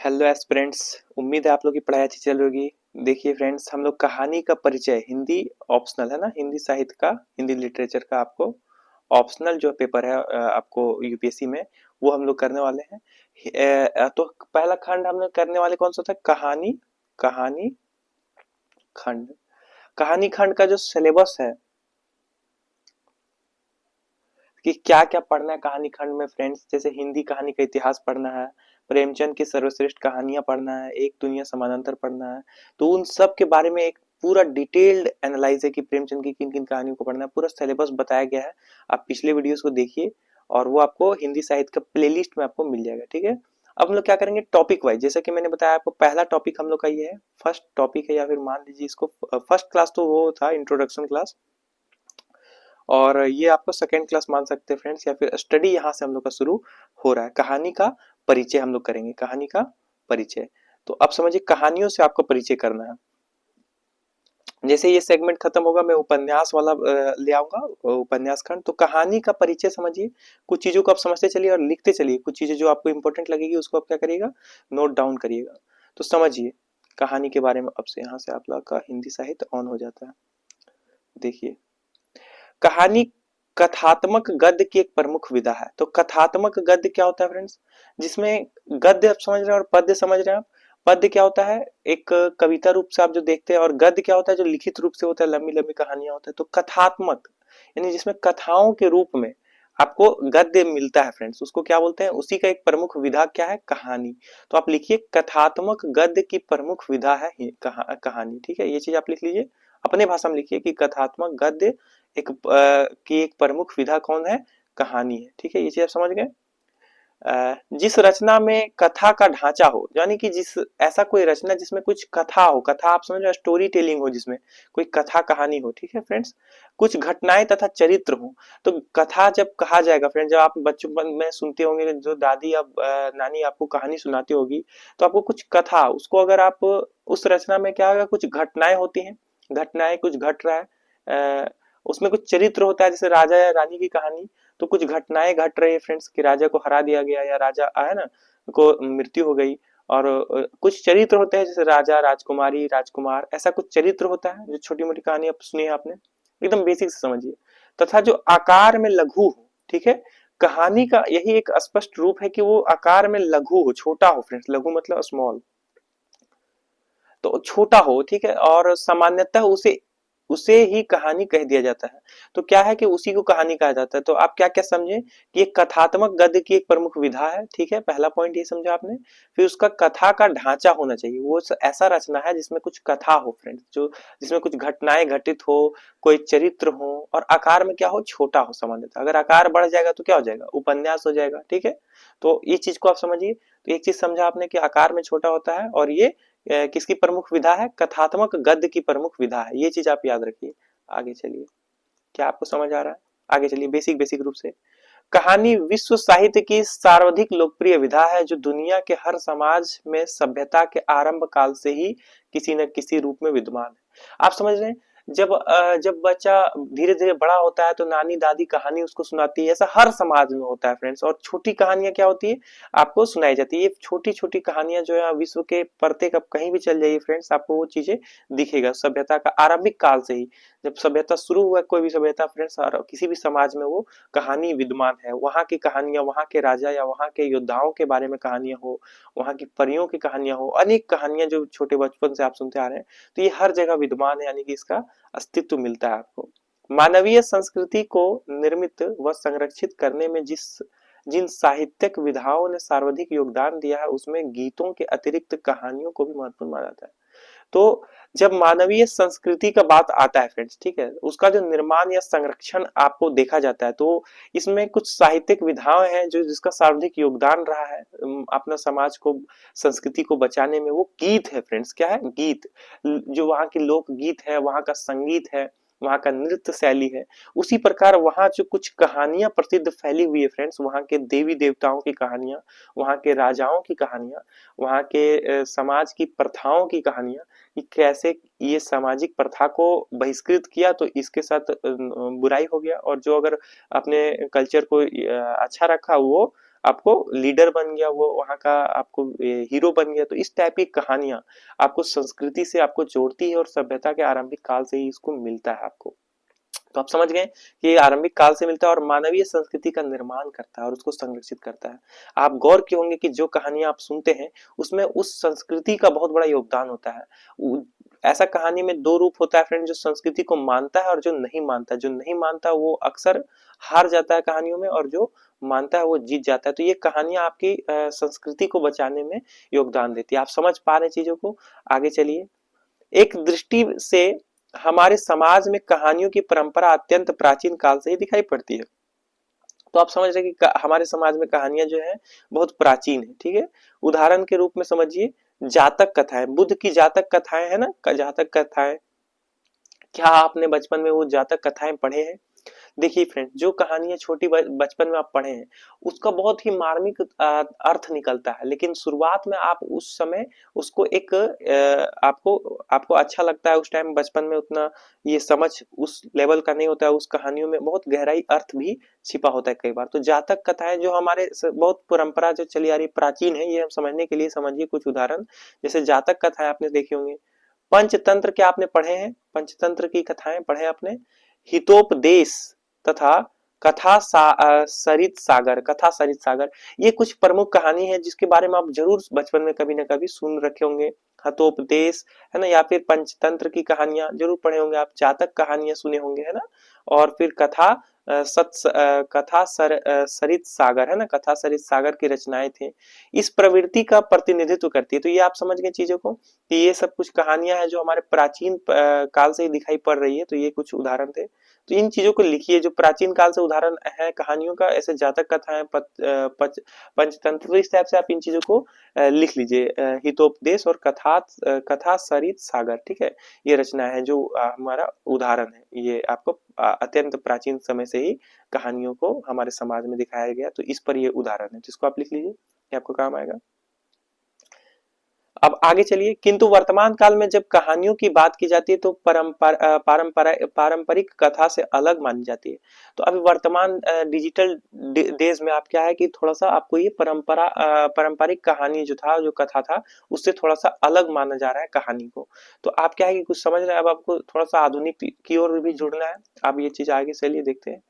Hello aspirants. उम्मीद है आप लोग की पढ़ाई अच्छी चल रही होगी। देखिए फ्रेंड्स, हम लोग कहानी का परिचय, हिंदी ऑप्शनल है ना, हिंदी साहित्य का, हिंदी लिटरेचर का आपको ऑप्शनल जो पेपर है आपको यूपीएससी में, वो हम लोग करने वाले हैं। तो पहला खंड हम लोग करने वाले कौन सा था? कहानी। कहानी खंड। कहानी खंड का जो सिलेबस है कि क्या क्या पढ़ना है कहानी खंड में फ्रेंड्स, जैसे हिंदी कहानी का इतिहास पढ़ना है, प्रेमचंद की सर्वश्रेष्ठ कहानियां पढ़ना है, एक दुनिया समानांतर पढ़ना है। तो उन सब के बारे में एक पूरा डिटेल्ड एनालाइज है कि प्रेमचंद की किन किन कहानियों को पढ़ना है, पूरा सिलेबस बताया गया है। आप पिछले वीडियोस को देखिए और वो आपको हिंदी साहित्य का प्लेलिस्ट में आपको मिल जाएगा। ठीक है, अब हम लोग क्या करेंगे टॉपिक वाइज, जैसा कि मैंने बताया आपको, पहला टॉपिक हम लोग का ये है, फर्स्ट टॉपिक है, या फिर मान लीजिए इसको फर्स्ट क्लास तो वो था इंट्रोडक्शन क्लास, और ये आपको सेकेंड क्लास मान सकते हैं फ्रेंड्स, या फिर स्टडी यहाँ से हम लोग का शुरू हो रहा है। कहानी का परिचय हम लोग करेंगे, कहानी का परिचय। तो अब समझिए कहानियों से आपको परिचय करना है। जैसे ये सेगमेंट खत्म होगा मैं उपन्यास वाला ले आऊंगा, उपन्यास खंड। तो कहानी का परिचय समझिए, कुछ चीजों को आप समझते चलिए और लिखते चलिए, कुछ चीजें जो आपको इंपॉर्टेंट लगेगी उसको आप क्या करिएगा, नोट डाउन करिएगा। तो समझिए कहानी के बारे में। अब से यहाँ से आप लोग का हिंदी साहित्य ऑन हो जाता है। देखिए, कहानी कथात्मक गद्य की एक प्रमुख विधा है। तो कथात्मक गद्य क्या होता है फ्रेंड्स? जिसमें गद्य आप समझ रहे हैं और पद्य समझ रहे हैं आप। पद्य क्या होता है? एक कविता रूप से आप जो देखते हैं, और गद्य क्या होता है? जो लिखित रूप से होता है, लंबी लंबी कहानियां होता है। तो कथात्मक यानी जिसमें कथाओं के रूप में आपको गद्य मिलता है फ्रेंड्स, उसको क्या बोलते हैं? उसी का एक प्रमुख विधा क्या है? कहानी। तो आप लिखिए कथात्मक गद्य की प्रमुख विधा है कहानी। ठीक है, ये चीज आप लिख लीजिए, अपने भाषा में लिखिए कि कथात्मक गद्य की एक प्रमुख विधा कौन है? कहानी है। ठीक है, ये चीज आप समझ गए। जिस रचना में कथा का ढांचा हो, यानी कि जिस ऐसा कोई रचना जिसमें कुछ कथा हो, कथा आप समझ रहे हो, स्टोरी टेलिंग हो, जिसमें कोई कथा कहानी हो। ठीक है फ्रेंड्स, कुछ घटनाएं तथा चरित्र हो। तो कथा जब कहा जाएगा फ्रेंड्स, जब आप बचपन में सुनते होंगे, जो दादी या नानी आपको कहानी सुनाती होगी, तो आपको कुछ कथा, उसको अगर आप उस रचना में क्या होगा, कुछ घटनाएं होती हैं, घटनाएं कुछ घट रहा है, उसमें कुछ चरित्र होता है, जैसे राजा या रानी की कहानी। तो कुछ घटनाएं घट रही है फ्रेंड्स, कि राजा को हरा दिया गया, या राजा है ना को मृत्यु हो गई। और कुछ चरित्र होते हैं, जैसे राजा, राजकुमारी, राजकुमार, ऐसा कुछ चरित्र होता है। जो छोटी मोटी कहानी आप सुनी है आपने, एकदम बेसिक से समझिए। तथा जो आकार में लघु हो। ठीक है, कहानी का यही एक स्पष्ट रूप है कि वो आकार में लघु हो, छोटा हो फ्रेंड्स, लघु मतलब स्मॉल, तो छोटा हो। ठीक है, और सामान्यतः उसे उसे ही कहानी कह दिया जाता है। तो क्या है कि उसी को कहानी कहा जाता है। तो आप क्या क्या समझे कि एक कथात्मक गद्य की एक प्रमुख विधा है। ठीक है, पहला पॉइंट ये समझा आपने। फिर उसका कथा का ढांचा होना चाहिए, वो ऐसा रचना है जिसमें कुछ कथा हो फ्रेंड्स, जो जिसमें कुछ घटनाएं घटित हो, कोई चरित्र हो, और आकार में क्या हो, छोटा हो सामान्यतः। अगर आकार बढ़ जाएगा तो क्या हो जाएगा, उपन्यास हो जाएगा। ठीक है, तो ये चीज को आप समझिए। तो एक चीज समझा आपने कि आकार में छोटा होता है, और ये किसकी प्रमुख विधा है? कथात्मक गद्य की प्रमुख विधा है। ये चीज आप याद रखिए। आगे चलिए, क्या आपको समझ आ रहा है? आगे चलिए, बेसिक बेसिक रूप से। कहानी विश्व साहित्य की सर्वाधिक लोकप्रिय विधा है, जो दुनिया के हर समाज में सभ्यता के आरंभ काल से ही किसी न किसी रूप में विद्यमान है। आप समझ रहे हैं, जब बच्चा धीरे धीरे बड़ा होता है तो नानी दादी कहानी उसको सुनाती है। ऐसा हर समाज में होता है फ्रेंड्स। और छोटी कहानियां क्या होती है, आपको सुनाई जाती है। ये छोटी छोटी कहानियां जो है विश्व के प्रत्येक, आप कहीं भी चल जाइए फ्रेंड्स, आपको वो चीजें दिखेगा। सभ्यता का आरंभिक काल से ही, जब सभ्यता शुरू हुआ, कोई भी सभ्यता फ्रेंड्स, किसी भी समाज में वो कहानी विद्यमान है। वहां की कहानियां, वहां के राजा या वहां के योद्धाओं के बारे में कहानियां हो, वहां की परियों की कहानियां हो, अनेक कहानियां जो छोटे बचपन से आप सुनते आ रहे हैं, तो ये हर जगह विद्यमान है, यानी कि इसका अस्तित्व मिलता है आपको। मानवीय संस्कृति को निर्मित व संरक्षित करने में जिन साहित्यिक विधाओं ने सर्वाधिक योगदान दिया है, उसमें गीतों के अतिरिक्त कहानियों को भी महत्वपूर्ण माना जाता है। तो जब मानवीय संस्कृति का बात आता है फ्रेंड्स, ठीक है, उसका जो निर्माण या संरक्षण आपको देखा जाता है, तो इसमें कुछ साहित्यिक विधाएं हैं जो जिसका सर्वाधिक योगदान रहा है अपना समाज को, संस्कृति को बचाने में। वो गीत है फ्रेंड्स। क्या है? गीत। जो वहाँ की लोक गीत है, वहाँ का संगीत है, वहाँ का नृत्य शैली है। उसी प्रकार वहाँ जो कुछ कहानियां प्रसिद्ध फैली हुई है फ्रेंड्स, वहाँ के देवी देवताओं की कहानियां, वहाँ के राजाओं की कहानियां, वहाँ के समाज की प्रथाओं की कहानियां, कि कैसे ये सामाजिक प्रथा को बहिष्कृत किया तो इसके साथ बुराई हो गया, और जो अगर अपने कल्चर को अच्छा रखा, वो आपको लीडर बन गया, वो वहां का आपको हीरो बन गया। तो इस टाइप की कहानियां आपको संस्कृति से आपको जोड़ती है और सभ्यता के आरंभिक काल से ही इसको मिलता है आपको। तो आप समझ गए कि ये आरंभिक काल से मिलता है और मानवीय संस्कृति का निर्माण करता है और उसको संरक्षित करता है। आप गौर किए होंगे कि जो कहानियां आप सुनते हैं उसमें उस संस्कृति का बहुत बड़ा योगदान होता है। ऐसा कहानी में दो रूप होता है फ्रेंड, जो संस्कृति को मानता है और जो नहीं मानता। जो नहीं मानता वो अक्सर हार जाता है कहानियों में, और जो मानता है वो जीत जाता है। तो ये कहानियां आपकी संस्कृति को बचाने में योगदान देती है। आप समझ पा रहे चीजों को? आगे चलिए। एक दृष्टि से हमारे समाज में कहानियों की परंपरा अत्यंत प्राचीन काल से ही दिखाई पड़ती है। तो आप समझ रहे हैं कि हमारे समाज में कहानियां जो है बहुत प्राचीन है, ठीक है। उदाहरण के रूप में समझिए, जातक कथाएं, बुद्ध की जातक कथाएं है ना, जातक कथाएं। क्या आपने बचपन में वो जातक कथाएं पढ़े हैं? देखिए फ्रेंड, जो कहानियां छोटी बचपन में आप पढ़े हैं उसका बहुत ही मार्मिक अर्थ निकलता है, लेकिन शुरुआत में आप उस समय उसको एक आपको आपको अच्छा लगता है। उस टाइम बचपन में उतना ये समझ उस लेवल का नहीं होता है। उस कहानियों में बहुत गहराई अर्थ भी छिपा होता है कई बार। तो जातक कथाएं जो हमारे बहुत परंपरा जो चली आ रही प्राचीन है, ये हम समझने के लिए समझिए कुछ उदाहरण। जैसे जातक कथाएं आपने देखी होंगी। पंचतंत्र क्या आपने पढ़े हैं? पंचतंत्र की कथाएं पढ़े आपने? हितोपदेश तथा सरित सागर, कथा सरित सागर, ये कुछ प्रमुख कहानी है जिसके बारे में आप जरूर बचपन में कभी ना कभी सुन रखे होंगे। हतोपदेश है ना, या फिर पंचतंत्र की कहानियां जरूर पढ़े होंगे आप। जातक कहानियां सुने होंगे, है ना। और फिर सरित सागर है ना, कथा सरित सागर की रचनाएं थी, इस प्रवृत्ति का प्रतिनिधित्व करती है। तो ये आप समझ गए चीजों को कि ये सब कुछ कहानियां हैं जो हमारे प्राचीन काल से ही दिखाई पड़ रही है। तो ये कुछ उदाहरण थे। तो इन चीजों को लिखिए जो प्राचीन काल से उदाहरण है कहानियों का, ऐसे जातक कथाएं, पंचतंत्र। तो इस टाइप से आप इन चीजों को लिख लीजिए। हितोपदेश और कथा सरित सागर, ठीक है। ये रचना है जो हमारा उदाहरण है। ये आपको अत्यंत प्राचीन समय से ही कहानियों को हमारे समाज में दिखाया गया। तो इस पर ये उदाहरण है, जिसको आप लिख लीजिए, ये आपको काम आएगा। अब आगे चलिए। किंतु वर्तमान काल में जब कहानियों की बात की जाती है तो पारंपरिक कथा से अलग मानी जाती है। तो अभी वर्तमान डिजिटल देश में आप क्या है कि थोड़ा सा आपको ये पारंपरिक कहानी जो था, जो कथा था, उससे थोड़ा सा अलग माना जा रहा है कहानी को। तो आप क्या है कि कुछ समझ रहे हैं। अब आपको थोड़ा सा आधुनिक की ओर भी जुड़ना है। आप ये चीज आगे चलिए देखते हैं।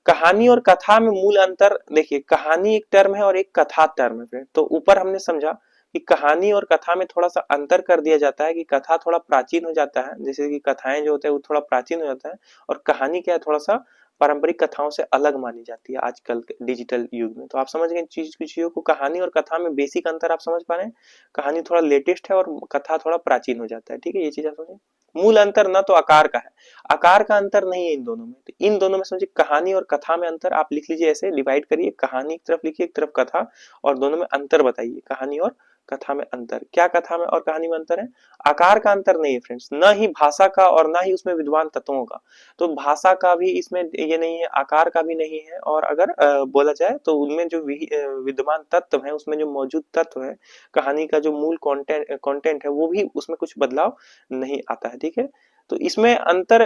कहानी और कथा में मूल अंतर देखिए, कहानी एक टर्म है और एक कथा टर्म है। तो ऊपर हमने समझा कि कहानी और कथा में थोड़ा सा अंतर कर दिया जाता है कि कथा थोड़ा प्राचीन हो जाता है, जैसे कि कथाएं जो होते हैं वो थोड़ा प्राचीन हो जाता है, और कहानी क्या है थोड़ा सा पारंपरिक कथाओं से अलग मानी जाती है आजकल के डिजिटल युग में। तो आप समझ गए चीजों को। कहानी और कथा में बेसिक अंतर आप समझ पा रहे हैं। कहानी थोड़ा लेटेस्ट है और कथा थोड़ा प्राचीन हो जाता है, ठीक है। ये चीज आप समझे। मूल अंतर ना तो आकार का है, आकार का अंतर नहीं है इन दोनों में। तो इन दोनों में समझिए, कहानी और कथा में अंतर आप लिख लीजिए, ऐसे डिवाइड करिए, कहानी एक तरफ लिखिए, एक तरफ कथा, और दोनों में अंतर बताइए। कहानी और कथा में अंतर क्या, कथा में और कहानी में अंतर है? आकार का अंतर नहीं है फ्रेंड्स, न ही भाषा का और ना ही उसमें विद्वान तत्वों का। तो भाषा का भी इसमें ये नहीं है, आकार का भी नहीं है, और अगर बोला जाए तो उनमें जो विद्यमान तत्व है, उसमें जो मौजूद तत्व है, कहानी का जो मूल कंटेंट है, वो भी उसमें कुछ बदलाव नहीं आता है, ठीक है। तो इसमें अंतर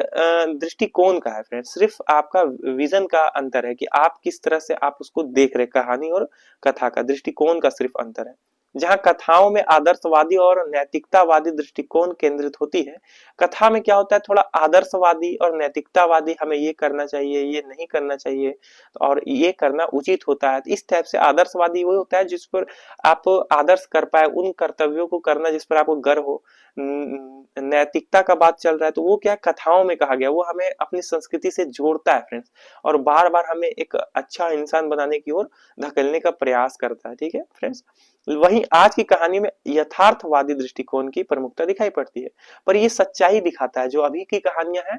दृष्टिकोण का है फ्रेंड्स, सिर्फ आपका विजन का अंतर है कि आप किस तरह से आप उसको देख रहे। कहानी और कथा का दृष्टिकोण का सिर्फ अंतर है। जहां कथाओं में आदर्शवादी और नैतिकतावादी दृष्टिकोण केंद्रित होती है, कथा में क्या होता है, थोड़ा आदर्शवादी और नैतिकतावादी, हमें ये करना चाहिए, ये नहीं करना चाहिए, और ये करना उचित होता है। इस टाइप से आदर्शवादी वो होता है जिस पर आप आदर्श कर पाए, उन कर्तव्यों को करना जिस पर आपको गर्व हो। नैतिकता का बात चल रहा है तो वो क्या कथाओं में कहा गया, वो हमें अपनी संस्कृति से जोड़ता है फ्रेंड्स, और बार बार हमें एक अच्छा इंसान बनाने की ओर धकेलने का प्रयास करता है, ठीक है फ्रेंड्स। वहीं आज की कहानी में यथार्थवादी दृष्टिकोण की प्रमुखता दिखाई पड़ती है, पर ये सच्चाई दिखाता है। जो अभी की कहानियां हैं,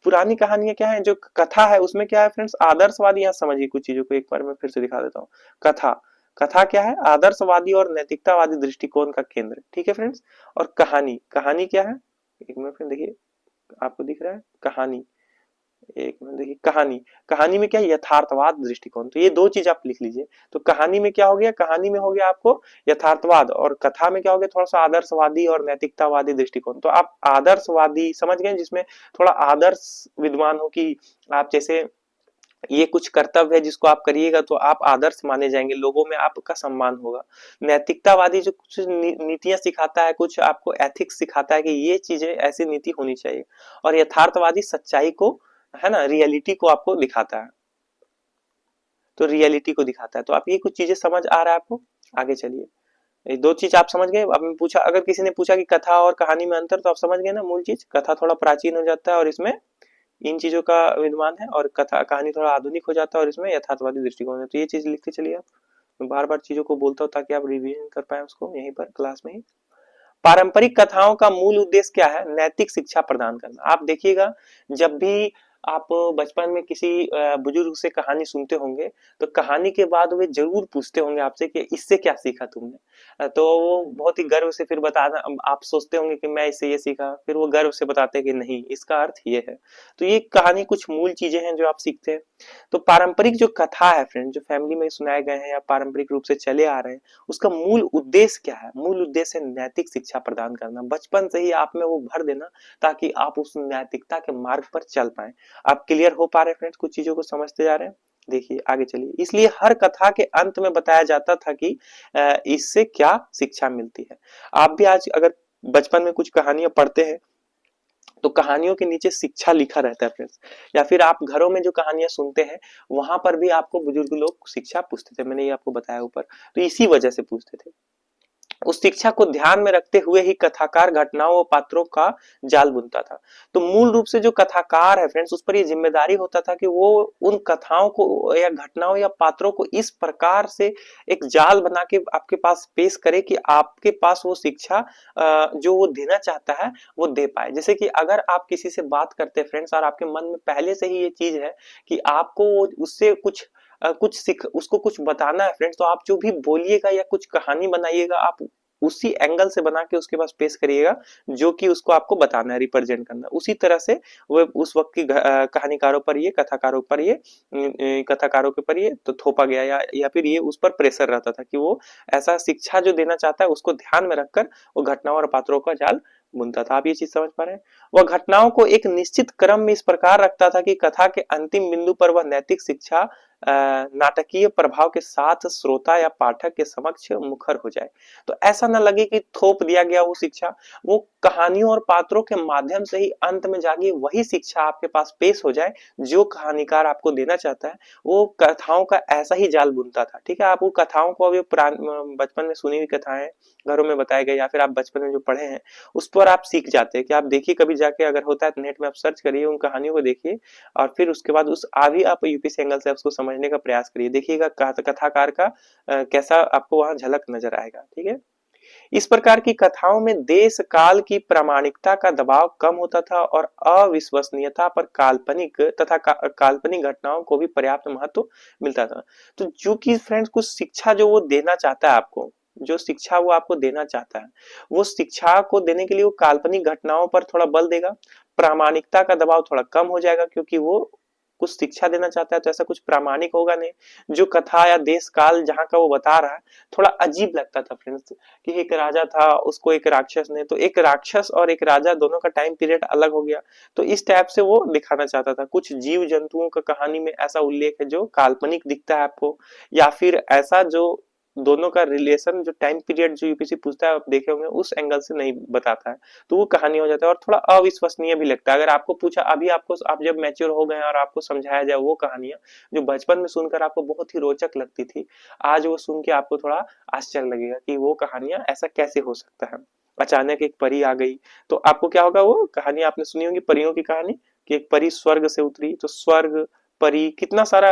पुरानी कहानियां क्या है, जो कथा है उसमें क्या है फ्रेंड्स, आदर्शवादी। यहाँ समझिए कुछ चीजों को एक बार मैं फिर से दिखा देता हूँ। कथा कथा क्या है, आदर्शवादी और नैतिकतावादी दृष्टिकोण का केंद्र, ठीक है फ्रेंड्स। और कहानी कहानी क्या है, एक मिनट फ्रेंड देखिए, आपको दिख रहा है कहानी, एक मिनट देखिए, कहानी कहानी में क्या है, यथार्थवाद दृष्टिकोण। तो ये दो चीज आप लिख लीजिए। तो कहानी में क्या हो गया, कहानी में हो गया आपको यथार्थवाद, और कथा में क्या हो गया, थोड़ा सा आदर्शवादी और नैतिकतावादी दृष्टिकोण। तो आप आदर्शवादी समझ गए, जिसमें थोड़ा आदर्श विद्वान हो कि आप जैसे ये कुछ कर्तव्य है जिसको आप करिएगा तो आप आदर्श माने जाएंगे, लोगों में आपका सम्मान होगा। नैतिकतावादी जो कुछ नीतियां सिखाता है, कुछ आपको एथिक्स सिखाता है कि ये चीजें ऐसी नीति होनी चाहिए। और यथार्थवादी सच्चाई को, है ना, रियलिटी को आपको दिखाता है, तो रियलिटी को दिखाता है। तो आप ये कुछ चीजें समझ आ रहा है आपको? आगे चलिए, ये दो चीज आप समझ गए। अब मैं पूछा, अगर किसी ने पूछा कि कथा और कहानी में अंतर, तो आप समझ गए ना मूल चीज। कथा थोड़ा प्राचीन हो जाता है और इसमें इन चीजों का विद्यमान है, और कथा कहानी थोड़ा आधुनिक हो जाता है और इसमें यथार्थवादी दृष्टिकोण है। तो ये चीज लिखते चलिए आप। मैं बार बार चीजों को बोलता हूँ ताकि आप रिवीजन कर पाए उसको यहीं पर क्लास में ही। पारंपरिक कथाओं का मूल उद्देश्य क्या है? नैतिक शिक्षा प्रदान करना। आप देखिएगा, जब भी आप बचपन में किसी बुजुर्ग से कहानी सुनते होंगे, तो कहानी के बाद वे जरूर पूछते होंगे आपसे कि इससे क्या सीखा तुमने। तो वो बहुत ही गर्व से फिर बताना, आप सोचते होंगे कि मैं इससे ये सीखा, फिर वो गर्व से बताते हैं कि नहीं, इसका अर्थ ये है। तो ये कहानी कुछ मूल चीजें हैं जो आप सीखते हैं। तो पारंपरिक जो कथा है फ्रेंड, जो फैमिली में सुनाए गए हैं या पारंपरिक रूप से चले आ रहे हैं, उसका मूल उद्देश्य क्या है? मूल उद्देश्य है नैतिक शिक्षा प्रदान करना, बचपन से ही आप में वो भर देना, ताकि आप उस नैतिकता के मार्ग पर चल पाए। आप क्लियर हो पा रहे हैं फ्रेंड्स? कुछ चीजों को समझते जा रहे हैं? देखिए आगे चलिए। इसलिए हर कथा के अंत में बताया जाता था कि इससे क्या शिक्षा मिलती है। आप भी आज अगर बचपन में कुछ कहानियां पढ़ते हैं, तो कहानियों के नीचे शिक्षा लिखा रहता है फ्रेंड्स। या फिर आप घरों में जो कहानियां सुनते हैं, वहां पर भी आपको बुजुर्ग लोग शिक्षा पूछते थे, मैंने ये आपको बताया ऊपर। तो इसी वजह से पूछते थे। उस शिक्षा को ध्यान में रखते हुए ही कथाकार घटनाओं और पात्रों का जाल बुनता था। तो मूल रूप से जो कथाकार है फ्रेंड्स, उस पर ये जिम्मेदारी होता था कि वो उन कथाओं को या घटनाओं या पात्रों को इस प्रकार से एक जाल बना के आपके पास पेश करे कि आपके पास वो शिक्षा जो वो देना चाहता है वो दे पाए। जैसे कि अगर आप किसी से बात करते हैं फ्रेंड्स, और आपके मन में पहले से ही ये चीज है कि आपको उससे कुछ सीख उसको कुछ बताना है फ्रेंड्स, तो आप जो भी बोलिएगा या कुछ कहानी बनाइएगा, आप उसी एंगल से बना के उसके पास पेश करिएगा जो कि उसको आपको बताना है, रिप्रेजेंट करना। उसी तरह से वो उस वक्त की कहानीकारों पर ये कथाकारों पर ये कथाकारों के पर ये तो थोपा गया, या फिर ये उस पर प्रेशर रहता था कि वो ऐसा शिक्षा जो देना चाहता है उसको ध्यान में रखकर वो घटनाओं और पात्रों का जाल बुनता था। आप ये चीज समझ पा रहे हैं? वह घटनाओं को एक निश्चित क्रम में इस प्रकार रखता था कि कथा के अंतिम बिंदु पर वह नैतिक शिक्षा नाटकीय प्रभाव के साथ श्रोता या पाठक के समक्ष मुखर हो जाए। तो ऐसा ना लगे कि थोप दिया गया वो शिक्षा, वो कहानियों और पात्रों के माध्यम से ही अंत में जाके वही शिक्षा आपके पास पेश हो जाए जो कहानीकार आपको देना चाहता है। वो कथाओं का ऐसा ही जाल बुनता था। ठीक है, आप वो कथाओं को अभी बचपन में सुनी हुई कथाएं, घरों में बताए गए, या फिर आप बचपन में जो पढ़े हैं उस पर आप सीख जाते हैं। कि आप देखिए, कभी जाके अगर होता है तो नेट में आप सर्च करिए, उन कहानियों को देखिए, और फिर उसके बाद उस अभी आप यूपीएससी एंगल से उसको समझने का प्रयास करिए। देखिएगा कथाकार का कैसा आपको वहां झलक नजर आएगा। ठीक है, इस प्रकार की कथाओं में देश काल की प्रामाणिकता का दबाव कम होता था और अविश्वसनीयता पर काल्पनिक तथा काल्पनिक घटनाओं को भी पर्याप्त महत्व मिलता था। तो जो कि फ्रेंड्स कुछ शिक्षा जो वो देना चाहता है आपको, जो शिक्षा वो आपको देना चाहता है, वो शिक्षा को देने के लिए वो काल्पनिक घटनाओं पर थोड़ा बल देगा, प्रामाणिकता का दबाव थोड़ा कम हो जाएगा, क्योंकि वो कुछ शिक्षा देना चाहता है तो ऐसा कुछ प्रामाणिक होगा नहीं। जो कथा या देश काल जहां का वो बता रहा है, थोड़ा अजीब लगता था फ्रेंड्स कि एक राजा था, उसको एक राक्षस ने, तो एक राक्षस और एक राजा दोनों का टाइम पीरियड अलग हो गया। तो इस टाइप से वो दिखाना चाहता था। कुछ जीव जंतुओं का कहानी में ऐसा उल्लेख है जो काल्पनिक दिखता है आपको, या फिर ऐसा जो दोनों का रिलेशन, जो टाइम पीरियड जो यूपीएससी पूछता है आप देखे होंगे, उस एंगल से नहीं बताता है, तो वो कहानी हो जाता है और थोड़ा अविश्वसनीय भी लगता है। अगर आपको पूछा अभी, आपको आप जब मैच्योर हो गए और आपको समझाया जाए वो कहानियां जो बचपन में सुनकर आपको बहुत ही रोचक लगती थी, आज वो सुन के आपको थोड़ा आश्चर्य लगेगा कि वो कहानियां ऐसा कैसे हो सकता है। अचानक एक परी आ गई, तो आपको क्या होगा? वो कहानी आपने सुनी होगी परियों की कहानी, कि एक परी स्वर्ग से उतरी, तो स्वर्ग परी कितना सारा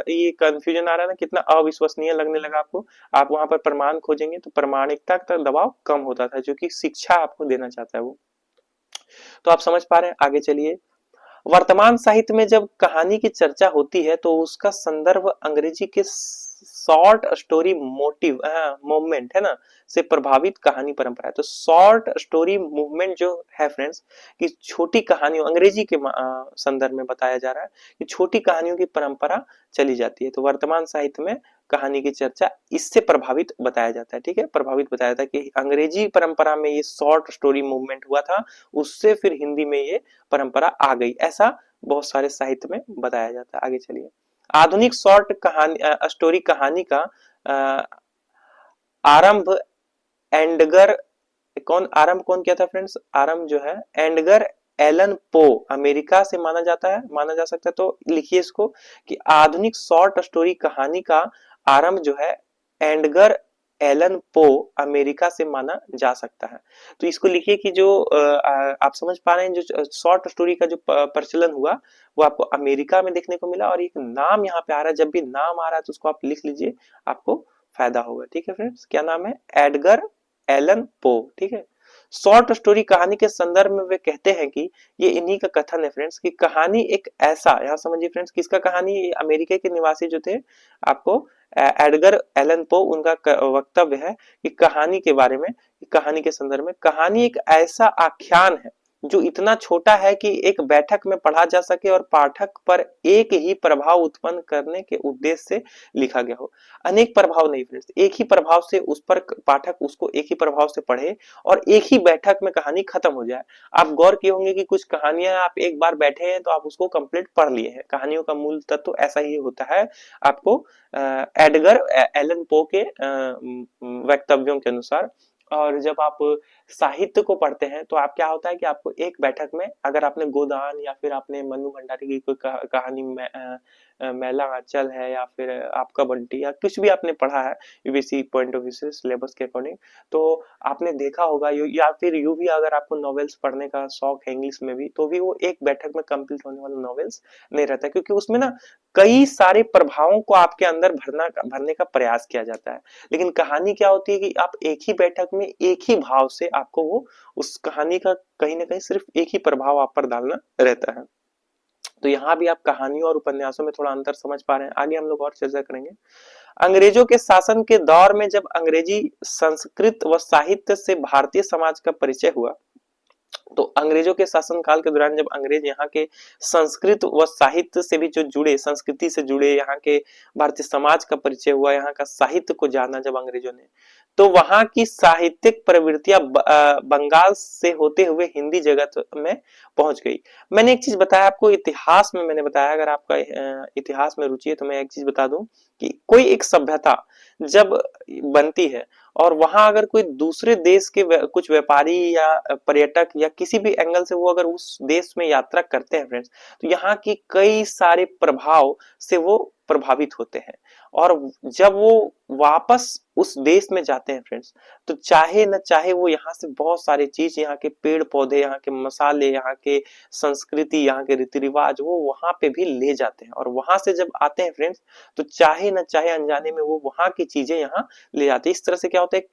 ये कंफ्यूजन आ रहा है ना, कितना अविश्वसनीय लगने लगा आपको। आप वहां पर प्रमाण खोजेंगे तो प्रामाणिकता का दबाव कम होता था, जो कि शिक्षा आपको देना चाहता है वो। तो आप समझ पा रहे हैं? आगे चलिए। वर्तमान साहित्य में जब कहानी की चर्चा होती है तो उसका संदर्भ अंग्रेजी के शॉर्ट स्टोरी मोटिव मूवमेंट है ना, से प्रभावित कहानी परंपरा है। तो शॉर्ट स्टोरी मूवमेंट जो है फ्रेंड्स, कि छोटी कहानियों, अंग्रेजी के संदर्भ में बताया जा रहा है कि छोटी कहानियों की परंपरा चली जाती है। तो वर्तमान साहित्य में कहानी की चर्चा इससे प्रभावित बताया जाता है। ठीक है, प्रभावित बताया जाता है कि अंग्रेजी परंपरा में ये शॉर्ट स्टोरी मूवमेंट हुआ था, उससे फिर हिंदी में ये परंपरा आ गई, ऐसा बहुत सारे साहित्य में बताया जाता है। आगे चलिए। आधुनिक शॉर्ट कहानी स्टोरी कहानी का आरंभ एडगर आरंभ कौन किया था फ्रेंड्स? आरंभ जो है एडगर एलन पो अमेरिका से माना जा सकता है। तो लिखिए इसको कि आधुनिक शॉर्ट स्टोरी कहानी का आरंभ जो है एडगर एलन पो अमेरिका से माना जा सकता है। तो इसको लिखिए कि जो आप समझ पा रहे हैं, जो शॉर्ट स्टोरी का जो प्रचलन हुआ वो आपको अमेरिका में देखने को मिला। और एक नाम यहाँ पे आ रहा है, जब भी नाम आ रहा है तो उसको आप लिख लीजिए, आपको फायदा होगा। ठीक है फ्रेंड्स, क्या नाम है? Edgar Allan Poe. ठीक है, शॉर्ट स्टोरी कहानी के संदर्भ में वे कहते हैं कि ये इन्हीं का कथन है फ्रेंड्स कि कहानी एक ऐसा, यहाँ समझिए फ्रेंड्स किसका कहानी? अमेरिका के निवासी जो थे, आपको एडगर एलन पो, उनका वक्तव्य है कि कहानी के बारे में, कहानी के संदर्भ में, कहानी एक ऐसा आख्यान है जो इतना छोटा है कि एक बैठक में पढ़ा जा सके और पाठक पर एक ही प्रभाव उत्पन्न करने के उद्देश्य से लिखा गया हो। अनेक प्रभाव नहीं फ्रेंड्स, एक ही प्रभाव से उस पर पाठक उसको एक ही प्रभाव से पढ़े और एक ही बैठक में कहानी खत्म हो जाए। आप गौर किए होंगे कि कुछ कहानियां आप एक बार बैठे हैं तो आप उसको कंप्लीट पढ़ लिए हैं। कहानियों का मूल तत्व ऐसा ही होता है। आपको एडगर एलन पो के वक्तव्यों के अनुसार। और जब आप साहित्य को पढ़ते हैं तो आप क्या होता है कि आपको एक बैठक में, अगर आपने गोदान या फिर आपने मन्नू भंडारी की कोई कहानी में मैला आंचल है या फिर आपका बंटी या कुछ भी आपने पढ़ा है यूबीसी पॉइंट ऑफ व्यू से सिलेबस के अकॉर्डिंग, तो आपने देखा होगा या फिर यूं भी अगर आपको नॉवेल्स पढ़ने का शौक है इंग्लिश में भी, तो भी वो एक बैठक में कंप्लीट होने वाला नॉवेल्स नहीं रहता, क्योंकि उसमें ना कई सारे प्रभावों को आपके अंदर भरने का प्रयास किया जाता है। लेकिन कहानी क्या होती है कि आप एक ही बैठक में एक ही भाव से आपको वो उस कहानी का कहीं ना कहीं सिर्फ एक ही प्रभाव आप पर डालना रहता है। तो यहाँ भी आप कहानियों और उपन्यासों में थोड़ा अंतर समझ पा रहे हैं। आगे हम लोग और चर्चा करेंगे। अंग्रेजों के शासन के दौर में जब अंग्रेजी संस्कृत व साहित्य से भारतीय समाज का परिचय हुआ, तो अंग्रेजों के शासनकाल के दौरान जब अंग्रेज यहाँ के संस्कृत व साहित्य से भी जो जुड़े, संस्कृति से जुड़े, यहाँ के भारतीय समाज का परिचय हुआ, यहाँ का साहित्य को जाना जब अंग्रेजों ने, तो वहां की साहित्यिक प्रवृत्तियां बंगाल से होते हुए हिंदी जगत में पहुंच गई। मैंने एक चीज बताया आपको, इतिहास में मैंने बताया, अगर आपका इतिहास में रुचि है तो मैं एक चीज बता दूं कि कोई एक सभ्यता जब बनती है और वहां अगर कोई दूसरे देश के कुछ व्यापारी या पर्यटक या किसी भी एंगल से वो अगर उस देश में यात्रा करते हैं फ्रेंड्स, तो यहाँ की कई सारे प्रभाव से वो प्रभावित होते हैं। और जब वो वापस उस देश में जाते हैं फ्रेंड्स, तो चाहे न चाहे वो यहाँ से बहुत सारी चीज, यहाँ के पेड़ पौधे, यहाँ के मसाले, यहाँ के संस्कृति, यहाँ के रीति रिवाज वो वहां पे भी ले जाते हैं। और वहां से जब आते हैं फ्रेंड्स, तो चाहे न चाहे अनजाने में वो वहां की चीजें यहाँ ले जाते हैं। इस तरह से क्या होता है,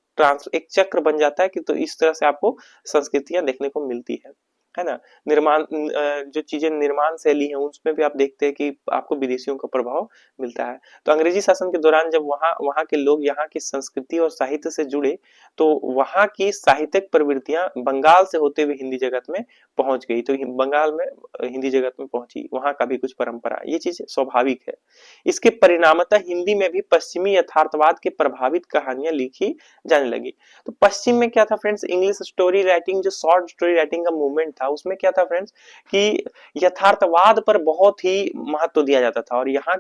एक चक्र बन जाता है कि तो इस तरह से आपको संस्कृतियां देखने को मिलती है ना। निर्माण जो चीजें निर्माण शैली है उसमें भी आप देखते हैं कि आपको विदेशियों का प्रभाव मिलता है। तो अंग्रेजी शासन के दौरान जब वहां के लोग यहाँ की संस्कृति और साहित्य से जुड़े, तो वहां की साहित्यिक प्रवृत्तियां बंगाल से होते हुए हिंदी जगत में पहुंच गई। तो बंगाल में हिंदी जगत में पहुंची, वहां का भी कुछ परंपरा, ये चीज स्वाभाविक है। इसके परिणामतः हिंदी में भी पश्चिमी यथार्थवाद के प्रभावित कहानियां लिखी जाने लगी। तो पश्चिम में क्या था फ्रेंड्स, इंग्लिश स्टोरी राइटिंग, जो शॉर्ट स्टोरी राइटिंग का मूवमेंट था, उसमें क्या था फ्रेंड्स कि यथार्थवाद पर बहुत ही महत्व दिया जाता था। और यहाँ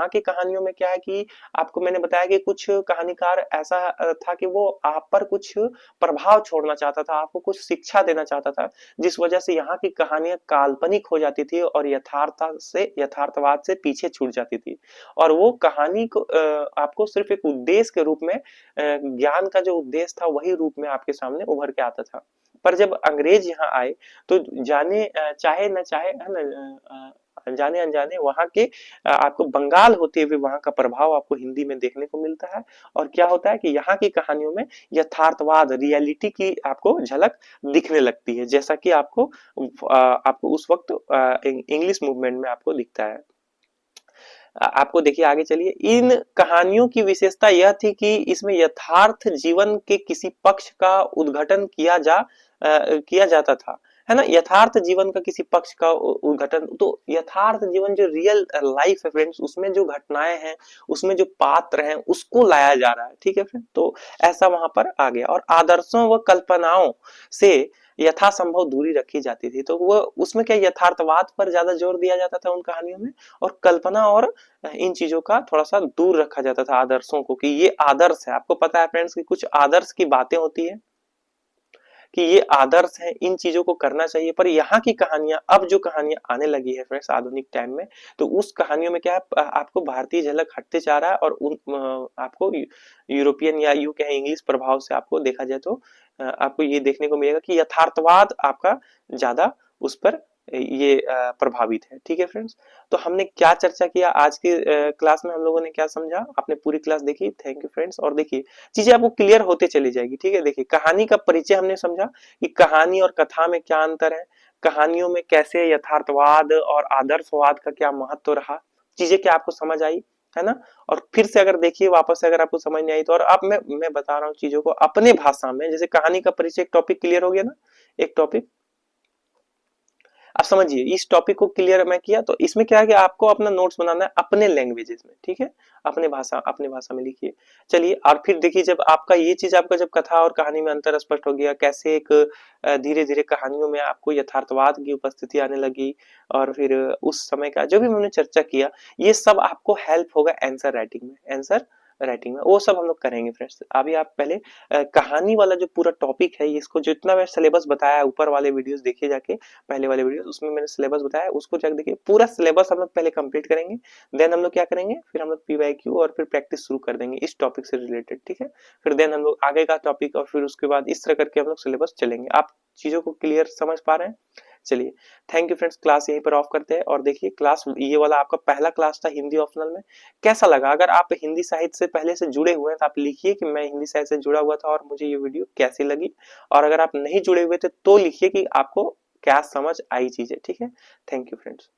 की कहानियों में क्या है कि आपको मैंने बताया कि कुछ कहानीकार ऐसा था कि वो आप पर कुछ प्रभाव छोड़ना चाहता था, आपको कुछ शिक्षा देना चाहता था, जिस वजह से यहाँ की कहानियां काल्पनिक हो जाती थी और यथार्थवाद से पीछे छूट जाती थी। और वो कहानी को आपको सिर्फ एक उद्देश्य के रूप में, ज्ञान का जो उद्देश्य था वही रूप में आपके सामने उभर के आता था। पर जब अंग्रेज यहाँ आए तो जाने चाहे न चाहे, है ना, जाने अनजाने वहां के आपको बंगाल होते हुए वहां का प्रभाव आपको हिंदी में देखने को मिलता है। और क्या होता है कि यहाँ की कहानियों में यथार्थवाद, रियलिटी की आपको झलक दिखने लगती है, जैसा कि आपको उस वक्त इंग्लिश मूवमेंट में आपको दिखता है। आपको देखिए, आगे चलिए। इन कहानियों की विशेषता यह थी कि इसमें यथार्थ जीवन के किसी पक्ष का उद्घाटन किया जाता था, है ना। यथार्थ जीवन का किसी पक्ष का उद्घाटन, तो यथार्थ जीवन जो रियल लाइफ है फ्रेंड्स, उसमें जो घटनाएं हैं, उसमें जो पात्र हैं, उसको लाया जा रहा है। ठीक है फ्रेंड, तो ऐसा वहां पर आ गया। और आदर्शों व कल्पनाओं से यथासंभव दूरी रखी जाती थी। तो वो उसमें क्या यथार्थवाद पर ज्यादा जोर दिया जाता था उन कहानियों में, और कल्पना और इन चीजों का थोड़ा सा दूर रखा जाता था आदर्शों को, कि ये आदर्श है। आपको पता है फ्रेंड्स कि कुछ आदर्श की बातें होती है कि ये आदर्श है, इन चीजों को करना चाहिए। पर यहाँ की कहानियां, अब जो कहानियां आने लगी है फ्रेंड्स आधुनिक टाइम में, तो उस कहानियों में क्या है, आपको भारतीय झलक हटते जा रहा है, और आपको यूरोपियन या यूं कहें इंग्लिश प्रभाव से आपको देखा जाए तो आपको ये देखने को मिलेगा कि यथार्थवाद आपका ज्यादा उस पर ये प्रभावित है। ठीक है फ्रेंड्स, तो हमने क्या चर्चा किया आज की क्लास में, हम लोगों ने क्या समझा, आपने पूरी क्लास देखी, थैंक यू फ्रेंड्स। और देखिए चीजें आपको क्लियर होते चली जाएगी। ठीक है, देखिए कहानी का परिचय हमने समझा कि कहानी और कथा में क्या अंतर है, कहानियों में कैसे यथार्थवाद और आदर्शवाद का क्या महत्व रहा, चीजें क्या आपको समझ आई, है ना। और फिर से अगर देखिए वापस से अगर आपको समझ नहीं आई तो, और अब मैं बता रहा हूँ चीजों को अपने भाषा में, जैसे कहानी का परिचय एक टॉपिक क्लियर हो गया ना, एक टॉपिक आप समझिए, इस टॉपिक को क्लियर मैं किया, तो इसमें क्या है कि आपको अपना नोट्स बनाना है अपने लैंग्वेजेस में। ठीक है, अपने भाषा में लिखिए। चलिए, और फिर देखिए जब आपका ये चीज, आपका जब कथा और कहानी में अंतर स्पष्ट हो गया, कैसे एक धीरे धीरे कहानियों में आपको यथार्थवाद की उपस्थिति आने लगी, और फिर उस समय का जो भी हमने चर्चा किया, ये सब आपको हेल्प होगा आंसर राइटिंग में। आंसर राइटिंग में वो सब हम लोग करेंगे फ्रेंड्स। अभी आप पहले कहानी वाला जो पूरा टॉपिक है, इसको जितना मैं सिलेबस बताया, ऊपर वाले वीडियोस देखिए जाके, पहले वाले वीडियो उसमें मैंने सिलेबस बताया, उसको जाकर देखिए। पूरा सिलेबस हम लोग पहले कंप्लीट करेंगे, देन हम लोग क्या करेंगे, फिर हम लोग पीवाईक्यू और फिर प्रैक्टिस शुरू कर देंगे इस टॉपिक से रिलेटेड। ठीक है, फिर देन हम लोग आगे का टॉपिक, और फिर उसके बाद इस तरह करके हम लोग सिलेबस चलेंगे। आप चीजों को क्लियर समझ पा रहे हैं। चलिए, थैंक यू फ्रेंड्स, क्लास यहीं पर ऑफ करते हैं। और देखिए क्लास, ये वाला आपका पहला क्लास था हिंदी ऑप्शनल में, कैसा लगा। अगर आप हिंदी साहित्य से पहले से जुड़े हुए हैं तो आप लिखिए कि मैं हिंदी साहित्य से जुड़ा हुआ था और मुझे ये वीडियो कैसी लगी। और अगर आप नहीं जुड़े हुए थे तो लिखिए कि आपको क्या समझ आई चीजें। ठीक है, थैंक यू फ्रेंड्स।